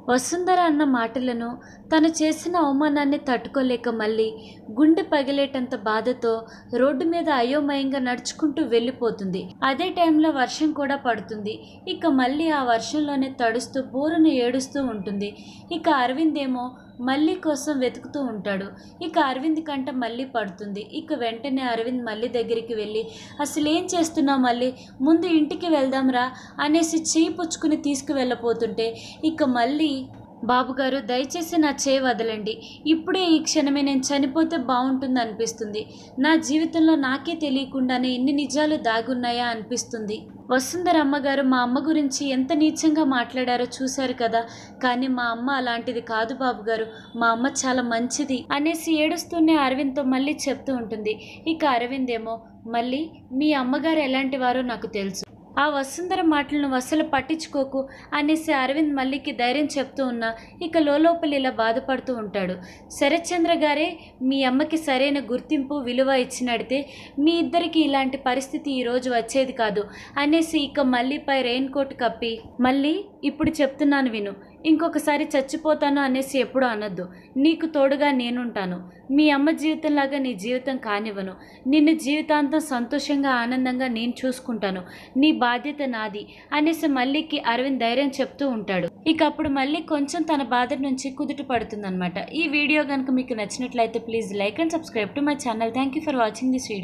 వసుంధర అన్న మాటలను, తను చేసిన అవమానాన్ని తట్టుకోలేక మళ్ళీ గుండె పగిలేటంత బాధతో రోడ్డు మీద అయోమయంగా నడుచుకుంటూ వెళ్ళిపోతుంది. అదే టైంలో వర్షం కూడా పడుతుంది. ఇక మళ్ళీ ఆ వర్షంలోనే తడుస్తూ బోరున ఏడుస్తూ ఉంటుంది. ఇక అరవింద్ ఏమో మళ్ళీ కోసం వెతుకుతూ ఉంటాడు. ఇక అరవింద్ కంట మళ్ళీ పడుతుంది. ఇక వెంటనే అరవింద్ మళ్ళీ దగ్గరికి వెళ్ళి, అసలు ఏం చేస్తున్నావు మళ్ళీ, ముందు ఇంటికి వెళ్దాంరా అనేసి చేయి పుచ్చుకుని తీసుకువెళ్ళపోతుంటే, ఇక మళ్ళీ బాబుగారు దయచేసి నా చేయి వదలండి, ఇప్పుడే ఈ క్షణమే నేను చనిపోతే బాగుంటుంది అనిపిస్తుంది, నా జీవితంలో నాకే తెలియకుండానే ఇన్ని నిజాలు దాగున్నాయా అనిపిస్తుంది. వసుంధర అమ్మగారు మా అమ్మ గురించి ఎంత నీచంగా మాట్లాడారో చూశారు కదా, కానీ మా అమ్మ అలాంటిది కాదు బాబుగారు, మా అమ్మ చాలా మంచిది అనేసి ఏడుస్తూనే అరవింద్తో మళ్ళీ చెప్తూ ఉంటుంది. ఇక అరవింద్ ఏమో, మళ్ళీ మీ అమ్మగారు ఎలాంటి వారో నాకు తెలుసు, ఆ వసుంధర మాటలను అస్సలు పట్టించుకోకు అనేసి అరవింద్ మల్లికి ధైర్యం చెప్తూ ఉన్నా ఇక లోపల ఇలా బాధపడుతూ ఉంటాడు. శరత్చంద్ర గారే మీ అమ్మకి సరైన గుర్తింపు విలువ ఇచ్చినడితే మీ ఇద్దరికి ఇలాంటి పరిస్థితి ఈరోజు వచ్చేది కాదు అనేసి ఇక మల్లిపై రెయిన్ కోట్ కప్పి, మళ్ళీ ఇప్పుడు చెప్తున్నాను విను, ఇంకొకసారి చచ్చిపోతాను అనేసి ఎప్పుడు అనొద్దు, నీకు తోడుగా నేనుంటాను, మీ అమ్మ జీవితంలాగా నీ జీవితం కానివ్వను, నిన్ను జీవితాంతం సంతోషంగా ఆనందంగా నేను చూసుకుంటాను, నీ బాధ్యత నాది అనేసి మల్లికి అరవింద్ ధైర్యం చెప్తూ ఉంటాడు. ఇక అప్పుడు మళ్ళీ కొంచెం తన బాధ నుంచి కుదుట పడుతుందన్నమాట. ఈ వీడియో కనుక మీకు నచ్చినట్లయితే please like and subscribe to my channel. Thank you for watching this video.